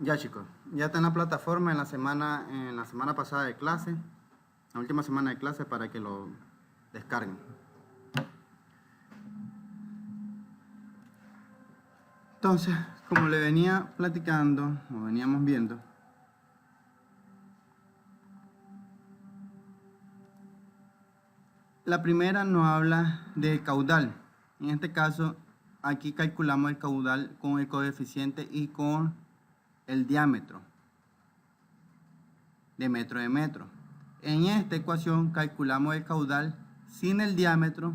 Ya chicos, ya está en la plataforma en la semana pasada de clase, la última semana de clase para que lo descarguen. Entonces, como le venía platicando, o veníamos viendo, la primera nos habla del caudal. En este caso, aquí calculamos el caudal con el coeficiente y con el diámetro de metro. En esta ecuación calculamos el caudal sin el diámetro,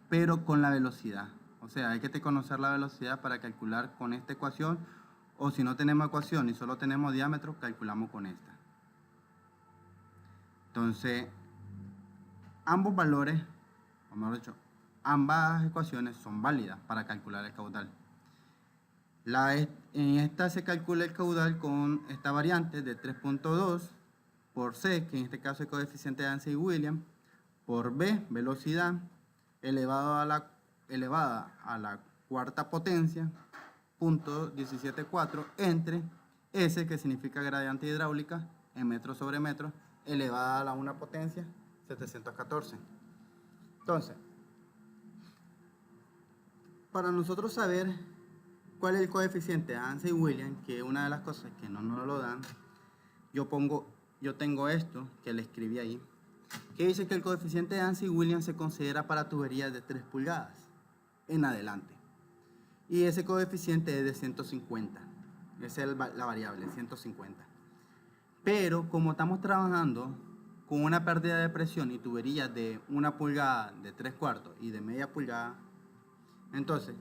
pero con la velocidad. O sea, hay que conocer la velocidad para calcular con esta ecuación, o si no tenemos ecuación y solo tenemos diámetro, calculamos con esta. Entonces, ambos valores, o mejor dicho, ambas ecuaciones son válidas para calcular el caudal. En esta se calcula el caudal con esta variante de 3.2 por C, que en este caso es el coeficiente de Anse-Williams, por B, velocidad, elevada a la cuarta potencia, punto 17.4, entre S, que significa gradiente hidráulica, en metros sobre metros, elevada a la una potencia, 714. Entonces, para nosotros saber cuál es el coeficiente de Anse-Williams, que es una de las cosas que no nos lo dan, yo tengo esto que le escribí ahí, que dice que el coeficiente de Anse-Williams se considera para tuberías de 3 pulgadas en adelante. Y ese coeficiente es de 150. Esa es la variable, 150. Pero como estamos trabajando con una pérdida de presión y tuberías de 1 pulgada, de 3/4 y de media pulgada, entonces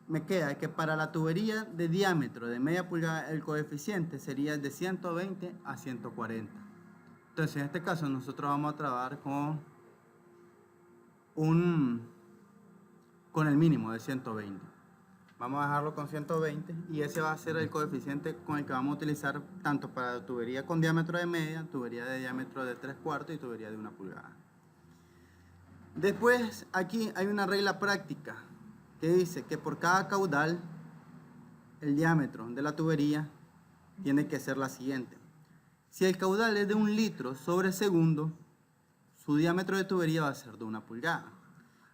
me queda que para la tubería de diámetro de media pulgada el coeficiente sería de 120 a 140. Entonces en este caso nosotros vamos a trabajar con el mínimo de 120. Vamos a dejarlo con 120 y ese va a ser el coeficiente con el que vamos a utilizar tanto para tubería con diámetro de media, tubería de diámetro de 3/4 y tubería de 1 pulgada. Después aquí hay una regla práctica que dice que por cada caudal el diámetro de la tubería tiene que ser la siguiente. Si el caudal es de 1 litro sobre segundo, su diámetro de tubería va a ser de 1 pulgada.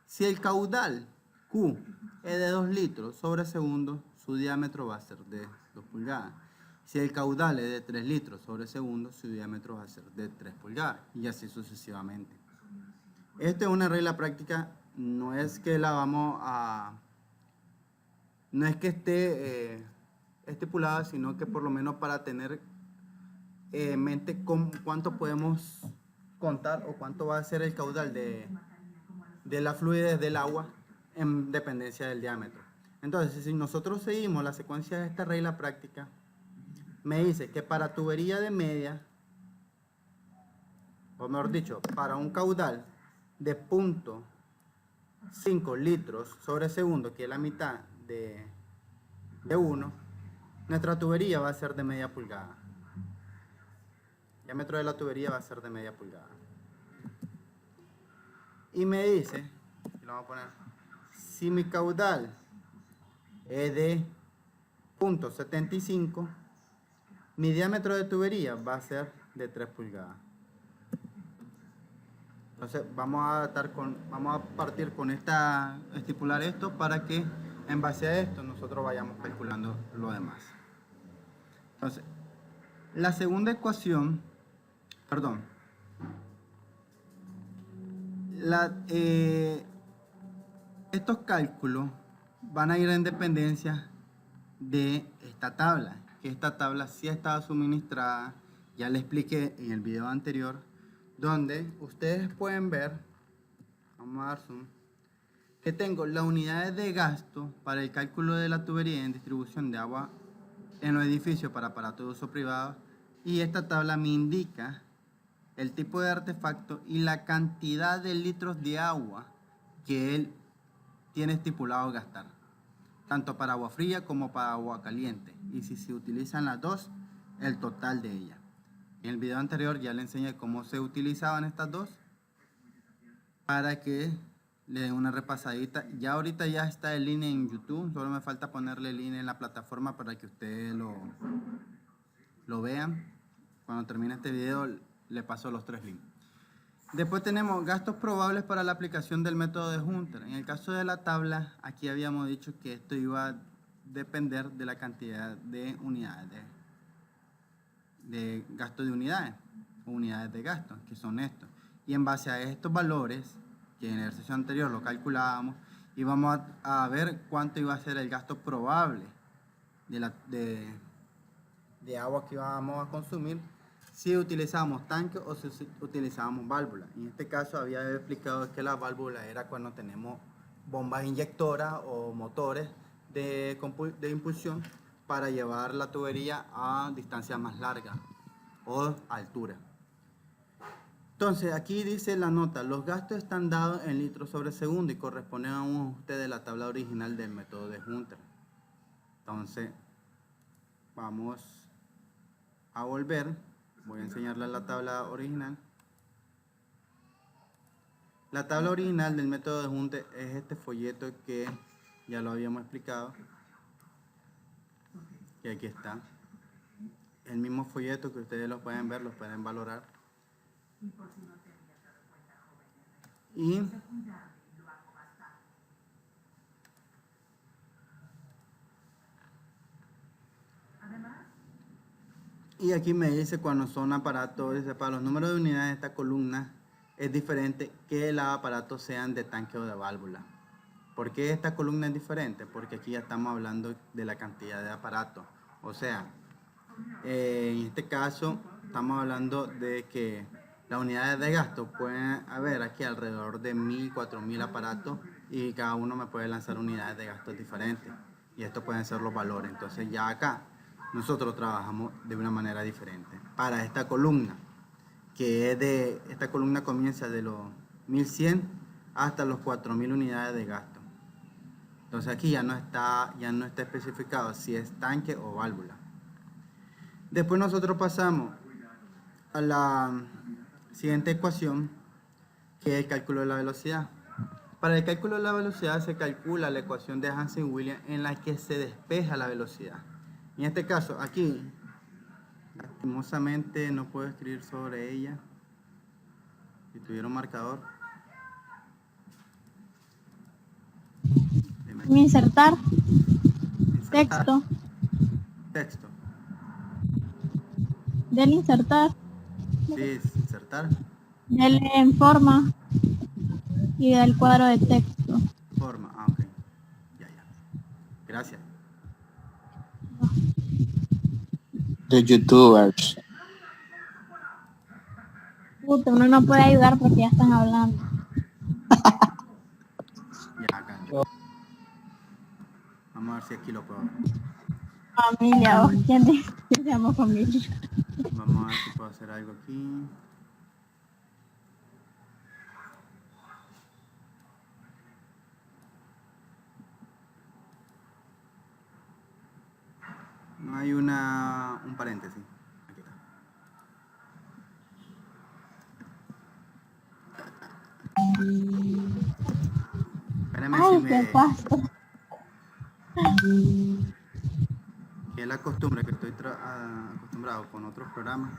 Si el caudal Q es de 2 litros sobre segundo, su diámetro va a ser de 2 pulgadas. Si el caudal es de 3 litros sobre segundo, su diámetro va a ser de 3 pulgadas y así sucesivamente. Esta es una regla práctica, no es que no es que esté estipulada, sino que por lo menos para tener en mente cuánto podemos contar o cuánto va a ser el caudal de la fluidez del agua en dependencia del diámetro. Entonces, si nosotros seguimos la secuencia de esta regla práctica, me dice que para tubería de media, o mejor dicho, para un caudal de 0.5 litros sobre segundo, que es la mitad de 1, nuestra tubería va a ser de media pulgada. El diámetro de la tubería va a ser de media pulgada. Y me dice, y lo vamos a poner, si mi caudal es de 0.75, mi diámetro de tubería va a ser de 3 pulgadas. Entonces vamos a partir con estipular esto para que en base a esto nosotros vayamos calculando lo demás. Entonces, la segunda ecuación, perdón, estos cálculos van a ir en dependencia de esta tabla, que esta tabla sí estaba suministrada, ya le expliqué en el video anterior, donde ustedes pueden ver, vamos a dar zoom, que tengo las unidades de gasto para el cálculo de la tubería en distribución de agua en los edificios para aparatos de uso privado, y esta tabla me indica el tipo de artefacto y la cantidad de litros de agua que él tiene estipulado gastar, tanto para agua fría como para agua caliente, y si se utilizan las dos, el total de ellas. En el video anterior ya le enseñé cómo se utilizaban estas dos para que le den una repasadita. Ya ahorita ya está el link en YouTube, solo me falta ponerle el link en la plataforma para que ustedes lo vean. Cuando termine este video le paso los 3 links. Después tenemos gastos probables para la aplicación del método de Hunter. En el caso de la tabla, aquí habíamos dicho que esto iba a depender de la cantidad de unidades, de gasto de unidades, o unidades de gasto, que son estos. Y en base a estos valores, que en el ejercicio anterior lo calculábamos, íbamos a ver cuánto iba a ser el gasto probable de agua que íbamos a consumir si utilizábamos tanque o si utilizábamos válvula. En este caso había explicado que la válvula era cuando tenemos bombas inyectoras o motores de impulsión para llevar la tubería a distancias más largas o altura. Entonces aquí dice la nota, los gastos están dados en litros sobre segundo y corresponden a un ajuste de la tabla original del método de Hunter. Entonces vamos a volver, voy a enseñarles la tabla original. La tabla original del método de Hunter es este folleto que ya lo habíamos explicado, y aquí está. El mismo folleto que ustedes lo pueden ver, lo pueden valorar. Y aquí me dice cuando son aparatos, dice, para los números de unidades de esta columna es diferente que los aparatos sean de tanque o de válvula. ¿Por qué esta columna es diferente? Porque aquí ya estamos hablando de la cantidad de aparatos. O sea, en este caso estamos hablando de que las unidades de gasto pueden haber aquí alrededor de 1000, 4000 aparatos y cada uno me puede lanzar unidades de gastos diferentes. Y estos pueden ser los valores. Entonces ya acá nosotros trabajamos de una manera diferente. Para esta columna, esta columna comienza de los 1100 hasta los 4000 unidades de gasto. Entonces aquí ya no está especificado si es tanque o válvula. Después nosotros pasamos a la siguiente ecuación, que es el cálculo de la velocidad. Para el cálculo de la velocidad se calcula la ecuación de Hansen-Williams en la que se despeja la velocidad. En este caso, aquí, lastimosamente no puedo escribir sobre ella. Si tuviera un marcador. Insertar. Texto. Texto. Del insertar. Sí, insertar. Del en forma. Y del cuadro de texto. Forma, ok. Ya. Gracias. The YouTubers. Puta, uno no puede ayudar porque ya están hablando. Ya, acá. Vamos a ver si aquí lo puedo ver. Familia, ¿o quién se llama familia? Vamos a ver si puedo hacer algo aquí. No hay un paréntesis. Aquí está. Espérame si Ay, qué pasto. que es la costumbre que estoy acostumbrado con otros programas.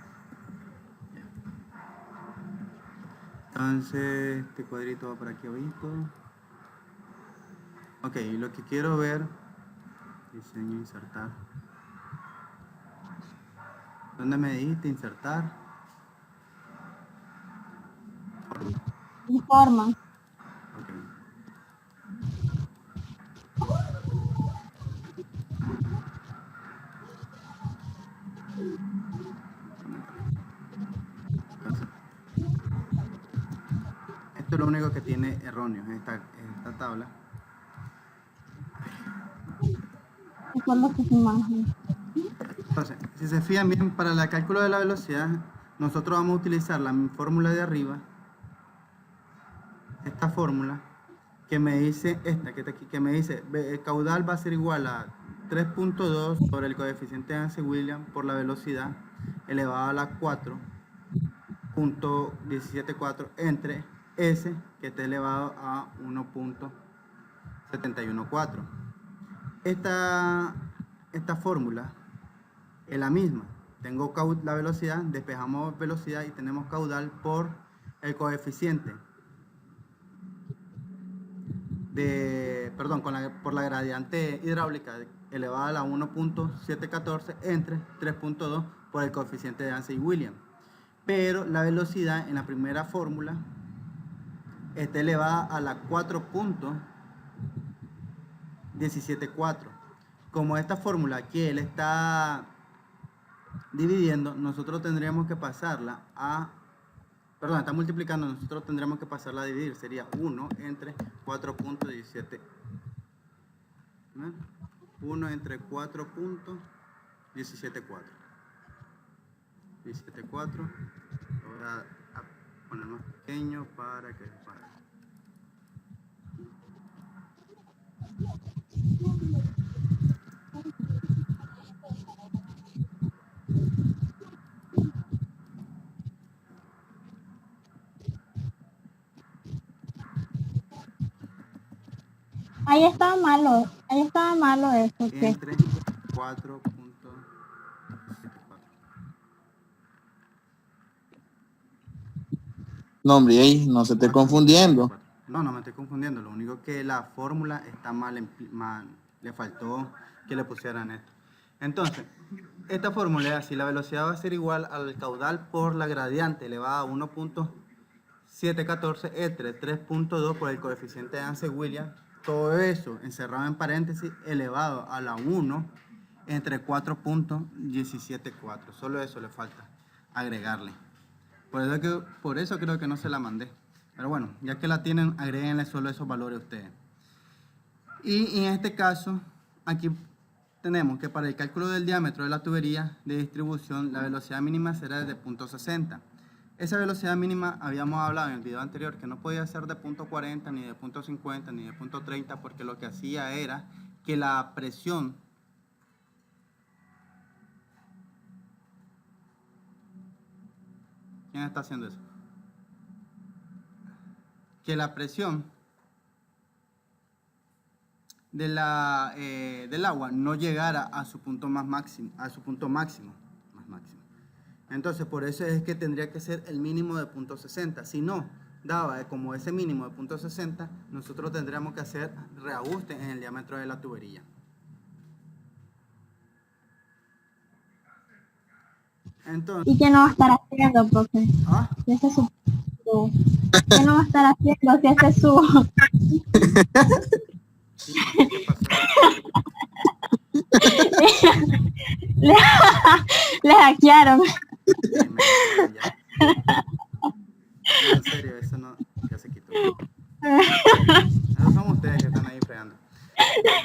Entonces, este cuadrito va por aquí abajito. Ok, lo que quiero ver, diseño, insertar. ¿Dónde me dijiste insertar? Informa. Ok. Entonces, esto es lo único que tiene erróneo en esta tabla. Eso es lo que se imagina. Entonces, si se fijan bien, para el cálculo de la velocidad, nosotros vamos a utilizar la fórmula de arriba, esta fórmula, que me dice, esta que está aquí, que me dice, el caudal va a ser igual a 3.2 sobre el coeficiente de Hansen-Williams por la velocidad elevado a la 4.174 entre S, que esté elevado a 1.714. Esta fórmula es la misma. Tengo la velocidad, despejamos velocidad y tenemos caudal por el coeficiente por la gradiente hidráulica elevada a la 1.714 entre 3.2 por el coeficiente de Ansel-Williams. Pero la velocidad en la primera fórmula está elevada a la 4.174. Como esta fórmula que él está dividiendo, nosotros tendríamos que pasarla está multiplicando, nosotros tendríamos que pasarla a dividir. Sería 1 entre 4.17. 1 entre 4.174. 17.4. Voy a poner más pequeño para que Ahí estaba malo eso. ¿Qué? entre 4.74. No, hombre, ey, no se esté confundiendo. No me estoy confundiendo. Lo único que la fórmula está mal, le faltó que le pusieran esto. Entonces, esta fórmula es así. La velocidad va a ser igual al caudal por la gradiente elevada a 1.714 entre 3.2 por el coeficiente de Ansel-Williams. Todo eso encerrado en paréntesis elevado a la 1 entre 4.174. Solo eso le falta agregarle. Por eso creo que no se la mandé. Pero bueno, ya que la tienen, agréguenle solo esos valores a ustedes. Y en este caso, aquí tenemos que para el cálculo del diámetro de la tubería de distribución, la velocidad mínima será de 0.60. Esa velocidad mínima habíamos hablado en el video anterior que no podía ser de 0.40, ni de 0.50, ni de 0.30, porque lo que hacía era que la presión ¿quién está haciendo eso? Que la presión del agua no llegara a su punto máximo. Entonces, por eso es que tendría que ser el mínimo de 0.60. Si no daba como ese mínimo de 0.60, nosotros tendríamos que hacer reajuste en el diámetro de la tubería. Entonces, ¿Y qué no va a estar haciendo, profe? ¿ah? Ese es su... ¿Qué no va a estar haciendo si ese es su... Sí, no sé qué pasó. Le hackearon. Sí, me hackearon ya. No, en serio, eso no, ya se quitó. Esos son ustedes que están ahí fregando.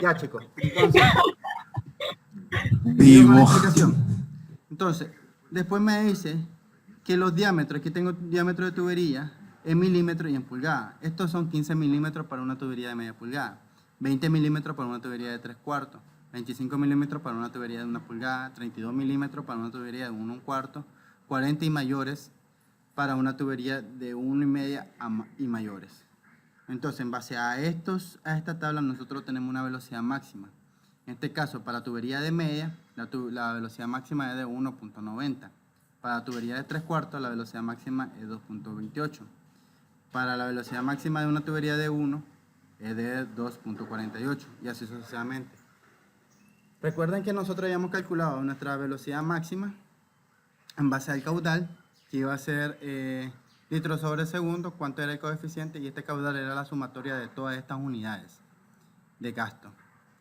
Ya, chicos, entonces, sigo con la explicación. Entonces, después me dice que los diámetros, aquí tengo diámetro de tubería en milímetros y en pulgadas. Estos son 15 milímetros para una tubería de media pulgada, 20 milímetros para una tubería de 3/4, 25 milímetros para una tubería de 1 pulgada, 32 milímetros para una tubería de 1/4, 40 y mayores para una tubería de 1,5 y mayores. Entonces, en base a esta tabla, nosotros tenemos una velocidad máxima. En este caso, para tubería de media, la velocidad máxima es de 1.90. Para tubería de 3/4, la velocidad máxima es 2.28. Para la velocidad máxima de una tubería de 1 es de 2.48 y así sucesivamente. Recuerden que nosotros habíamos calculado nuestra velocidad máxima en base al caudal, que iba a ser litros sobre segundo, cuánto era el coeficiente, y este caudal era la sumatoria de todas estas unidades de gasto.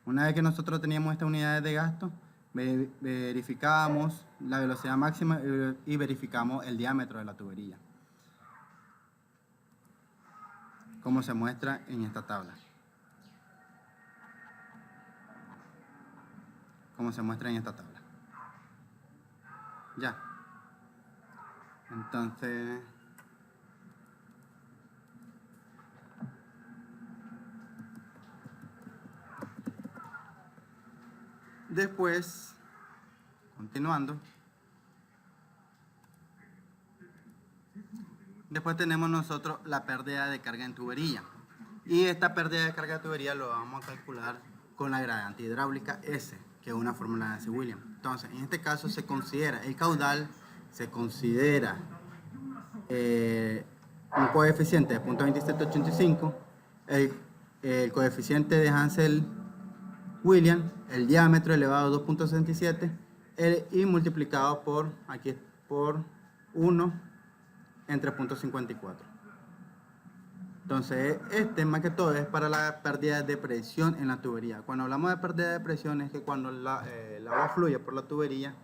Una vez que nosotros teníamos estas unidades de gasto, verificábamos la velocidad máxima y verificamos el diámetro de la tubería, como se muestra en esta tabla. Ya. Entonces, después, continuando, Después tenemos nosotros la pérdida de carga en tubería. Y esta pérdida de carga de tubería lo vamos a calcular con la gradiente hidráulica S, que es una fórmula de Nancy-Williams. Entonces, en este caso se considera el caudal, se considera un coeficiente de 0.2785, el coeficiente de Hansel-Williams, el diámetro elevado a 2.67 y multiplicado por 1 entre 0.54. Entonces, más que todo es para la pérdida de presión en la tubería. Cuando hablamos de pérdida de presión es que cuando el agua fluye por la tubería,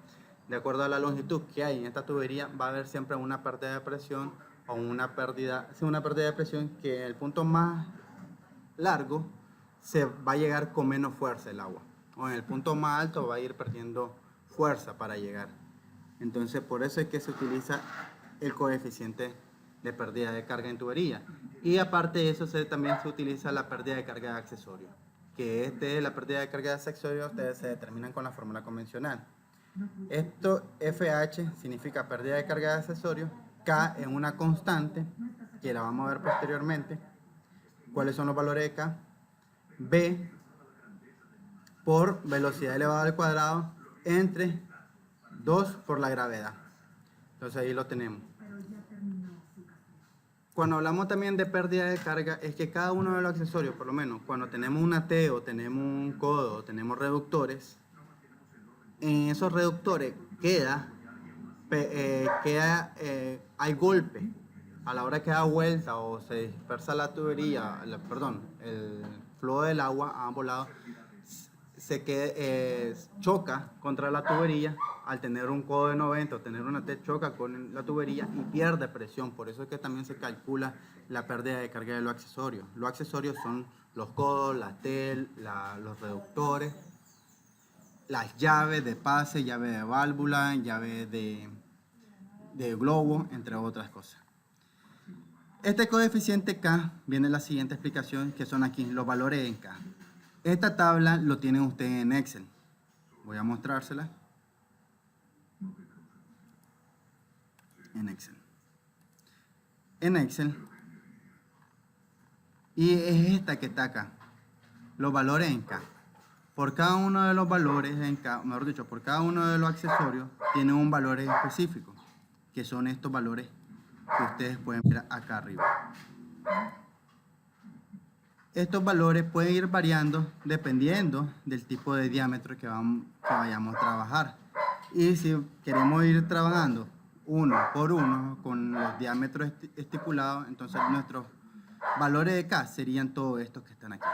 de acuerdo a la longitud que hay en esta tubería, va a haber siempre una pérdida de presión o una pérdida de presión que en el punto más largo se va a llegar con menos fuerza el agua. O en el punto más alto va a ir perdiendo fuerza para llegar. Entonces, por eso es que se utiliza el coeficiente de pérdida de carga en tubería. Y aparte de eso, también se utiliza la pérdida de carga de accesorio. Que la pérdida de carga de accesorio ustedes se determinan con la fórmula convencional. Esto, FH, significa pérdida de carga de accesorio. K es una constante, que la vamos a ver posteriormente. ¿Cuáles son los valores de K? B por velocidad elevada al cuadrado entre 2 por la gravedad. Entonces ahí lo tenemos. Cuando hablamos también de pérdida de carga, es que cada uno de los accesorios, por lo menos, cuando tenemos una T o tenemos un codo o tenemos reductores, en esos reductores hay golpe. A la hora que da vuelta o se dispersa la tubería, el flujo del agua a ambos lados, choca contra la tubería. Al tener un codo de 90 o tener una T, choca con la tubería y pierde presión. Por eso es que también se calcula la pérdida de carga de los accesorios. Los accesorios son los codos, la T, los reductores, las llaves de pase, llave de válvula, llave de globo, entre otras cosas. Este coeficiente K viene la siguiente explicación, que son aquí los valores en K. Esta tabla lo tienen ustedes en Excel. Voy a mostrársela. En Excel. Y es esta que está acá. Los valores en K. Por cada uno de los valores en K, mejor dicho, por cada uno de los accesorios, tiene un valor específico, que son estos valores que ustedes pueden ver acá arriba. Estos valores pueden ir variando dependiendo del tipo de diámetro que vayamos a trabajar. Y si queremos ir trabajando uno por uno con los diámetros estipulados, entonces nuestros valores de K serían todos estos que están aquí.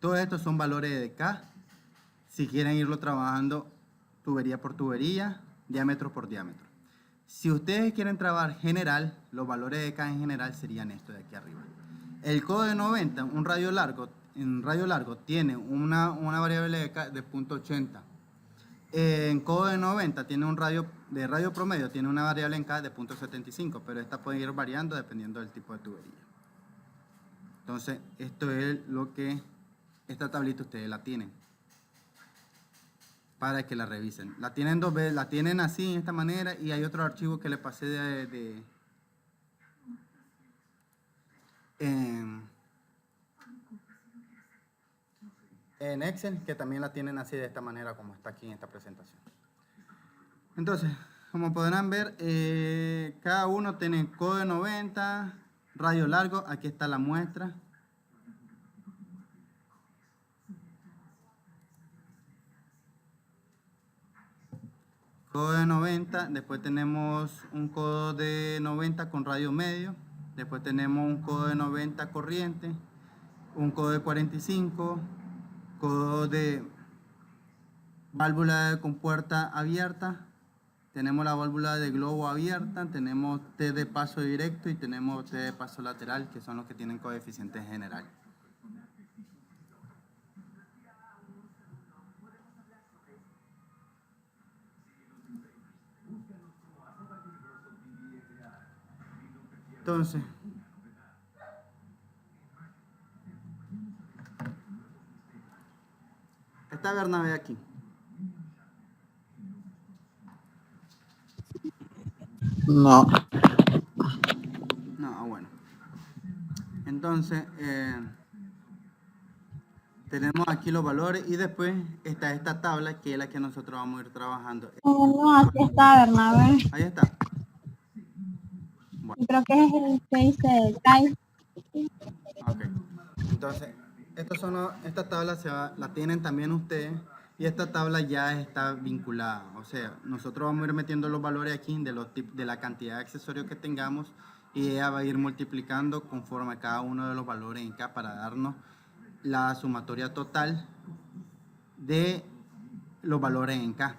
Todos estos son valores de K si quieren irlo trabajando tubería por tubería, diámetro por diámetro. Si ustedes quieren trabajar general, los valores de K en general serían estos de aquí arriba. El codo de 90, en radio largo, tiene una variable de K de 0.80. En codo de 90 tiene un radio promedio, tiene una variable en K de 0.75, pero esta puede ir variando dependiendo del tipo de tubería. Entonces, esto es lo que esta tablita ustedes la tienen para que la revisen. La tienen dos veces, la tienen así, de esta manera, y hay otro archivo que le pasé en Excel, que también la tienen así de esta manera como está aquí en esta presentación. Entonces, como podrán ver, cada uno tiene codo de 90, radio largo, aquí está la muestra. Codo de 90, después tenemos un codo de 90 con radio medio, después tenemos un codo de 90 corriente, un codo de 45, codo de válvula de compuerta abierta, tenemos la válvula de globo abierta, tenemos T de paso directo y tenemos T de paso lateral, que son los que tienen coeficiente general. Entonces, está Bernabé aquí. No. Entonces, tenemos aquí los valores y después está esta tabla que es la que nosotros vamos a ir trabajando. No, aquí está, Bernabé. Ahí está. Creo que es el que dice CAI. Ok. Entonces, esta tabla la tienen también ustedes y esta tabla ya está vinculada. O sea, nosotros vamos a ir metiendo los valores aquí de la cantidad de accesorios que tengamos y ella va a ir multiplicando conforme a cada uno de los valores en K para darnos la sumatoria total de los valores en K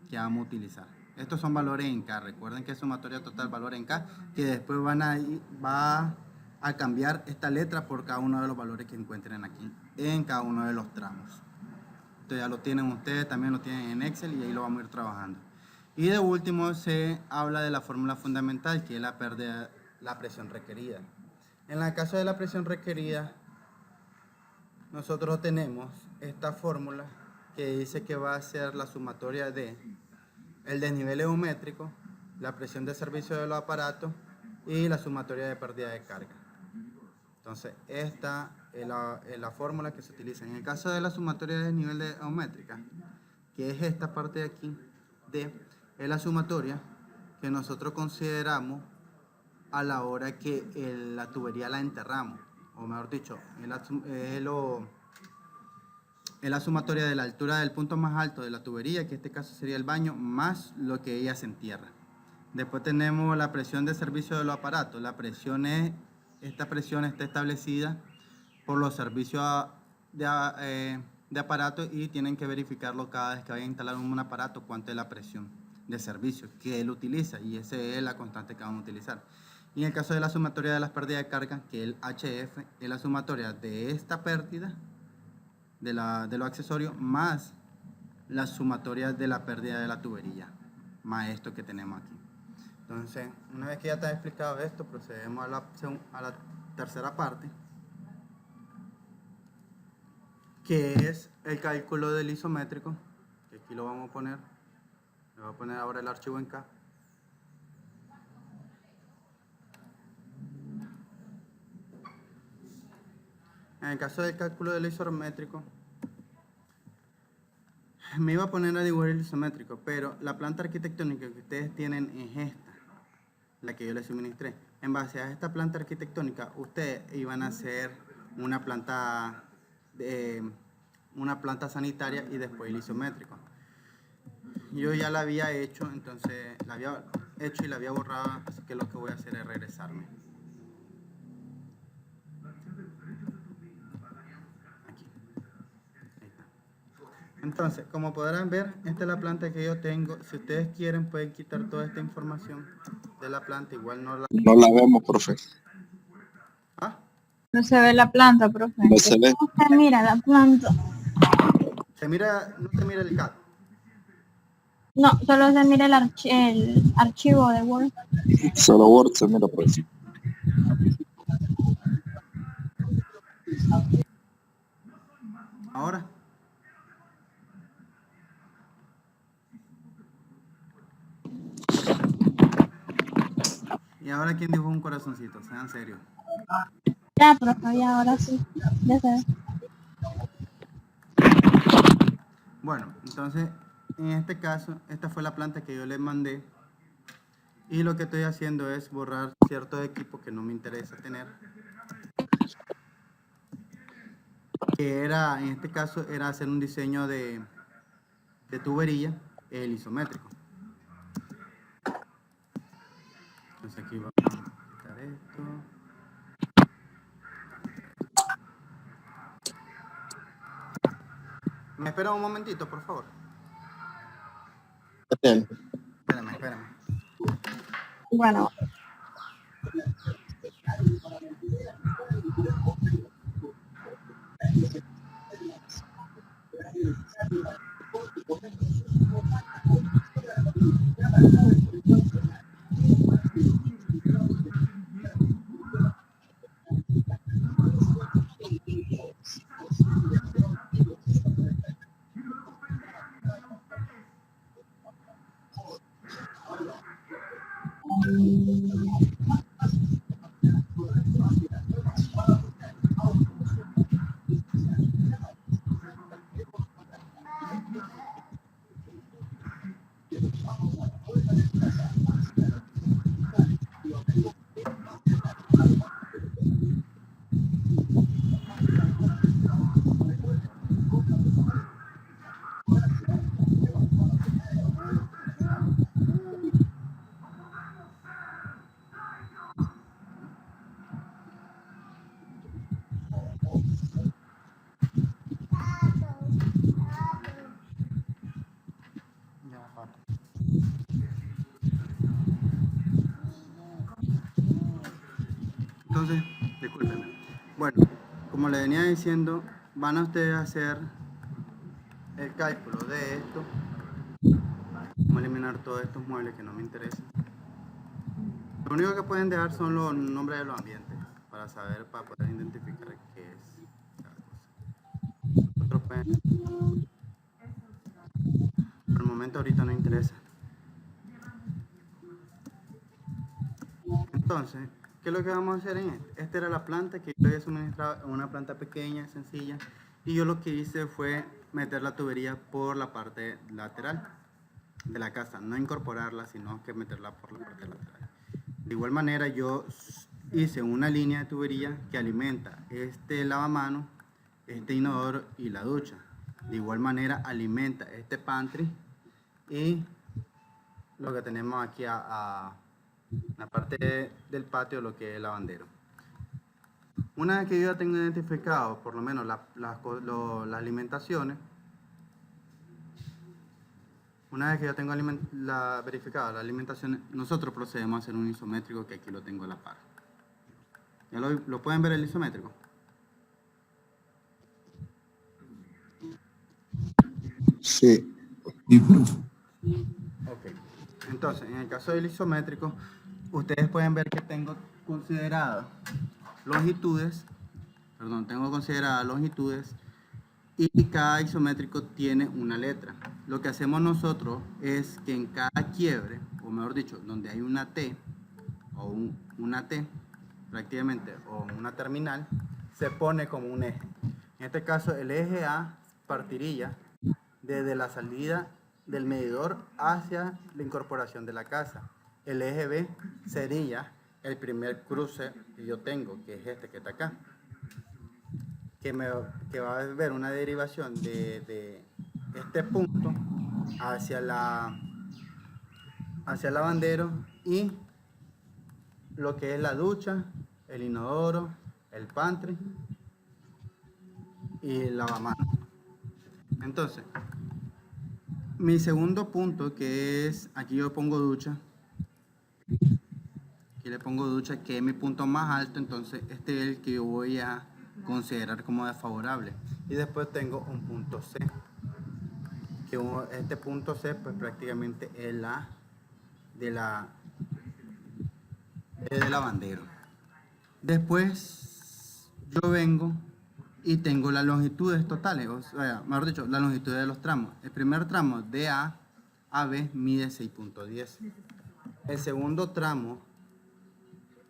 que vamos a utilizar. Estos son valores en K. Recuerden que es sumatoria total valor en K, que después va a cambiar esta letra por cada uno de los valores que encuentren aquí en cada uno de los tramos. Entonces ya lo tienen ustedes, también lo tienen en Excel y ahí lo vamos a ir trabajando. Y de último se habla de la fórmula fundamental, que es la presión requerida. En el caso de la presión requerida, nosotros tenemos esta fórmula que dice que va a ser la sumatoria de el desnivel geométrico, la presión de servicio de los aparatos y la sumatoria de pérdida de carga. Entonces, esta es la fórmula que se utiliza. En el caso de la sumatoria de desnivel geométrica, que es esta parte de aquí, es la sumatoria que nosotros consideramos a la hora que la tubería la enterramos, o mejor dicho, es la sumatoria de la altura del punto más alto de la tubería, que en este caso sería el baño, más lo que ella se entierra. Después tenemos la presión de servicio de los aparatos. Esta presión está establecida por los servicios de aparatos y tienen que verificarlo cada vez que vayan a instalar un aparato, cuánto es la presión de servicio que él utiliza, y esa es la constante que vamos a utilizar. Y en el caso de la sumatoria de las pérdidas de carga, que el HF es la sumatoria de esta pérdida de los accesorios más la sumatoria de la pérdida de la tubería, más esto que tenemos aquí. Entonces, una vez que ya te he explicado esto, procedemos a la tercera parte, que es el cálculo del isométrico, que aquí lo vamos a poner. Le voy a poner ahora el archivo en K. En el caso del cálculo del isométrico, me iba a poner a dibujar el isométrico, pero la planta arquitectónica que ustedes tienen es esta, la que yo les suministré. En base a esta planta arquitectónica, ustedes iban a hacer una planta sanitaria y después el isométrico. Yo ya la había hecho, entonces la había hecho y la había borrado, así que lo que voy a hacer es regresarme. Aquí. Ahí está. Entonces, como podrán ver, esta es la planta que yo tengo. Si ustedes quieren, pueden quitar toda esta información de la planta, igual no la vemos, profe. ¿Ah? No se ve la planta, profe. No se ve. No se mira la planta. no se mira el CAD. No, solo se mira el archivo de Word. Solo Word se mira por encima. Ahora. Y ahora, ¿quién dibujó un corazoncito? Sean serios. Ya, profe, ya, ahora sí. Ya se ve. Bueno, entonces, en este caso, esta fue la planta que yo les mandé. Y lo que estoy haciendo es borrar ciertos equipos que no me interesa tener. Que era, en este caso, era hacer un diseño de tubería, el isométrico. Entonces aquí vamos a quitar esto. ¿Me espera un momentito, por favor? Espérame. Bueno. Entonces, discúlpenme. Bueno, como le venía diciendo, van a ustedes a hacer el cálculo de esto. Vamos a eliminar todos estos muebles que no me interesan. Lo único que pueden dejar son los nombres de los ambientes para saber, para poder identificar qué es cada cosa. Otros pueden... Por el momento ahorita no interesa. Entonces, ¿qué es lo que vamos a hacer en este? Esta era la planta que yo había suministrado, una planta pequeña, sencilla, y yo lo que hice fue meter la tubería por la parte lateral de la casa, no incorporarla, sino que meterla por la parte lateral. De igual manera, yo hice una línea de tubería que alimenta este lavamanos, este inodoro y la ducha. De igual manera, alimenta este pantry y lo que tenemos aquí a la parte del patio, lo que es el lavandero. Una vez que yo ya tengo identificado por lo menos las alimentaciones, una vez que yo tengo verificado las alimentaciones, nosotros procedemos a hacer un isométrico, que aquí lo tengo a la par. ¿Ya lo pueden ver el isométrico? Sí. Ok. Entonces, en el caso del isométrico, ustedes pueden ver que tengo consideradas longitudes, y cada isométrico tiene una letra. Lo que hacemos nosotros es que en cada quiebre, o mejor dicho, donde hay una T, o una T, prácticamente, o una terminal, se pone como un eje. En este caso, el eje A partiría desde la salida del medidor hacia la incorporación de la casa. El eje B sería el primer cruce que yo tengo, que es este que está acá, que va a ver una derivación de este punto hacia el lavandero y lo que es la ducha, el inodoro, el pantry y el lavamanos. Entonces, mi segundo punto, que es, aquí yo pongo ducha, aquí le pongo ducha, que es mi punto más alto, entonces este es el que yo voy a considerar como desfavorable. Y después tengo un punto C, que este punto C pues prácticamente es del lavandero. Después yo vengo y tengo las longitudes totales, o sea, mejor dicho, la longitud de los tramos. El primer tramo de A a B mide 6.10. El segundo tramo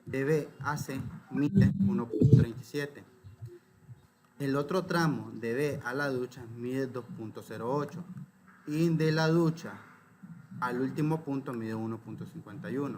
de B a C mide 1.37. El otro tramo de B a la ducha mide 2.08. Y de la ducha al último punto mide 1.51.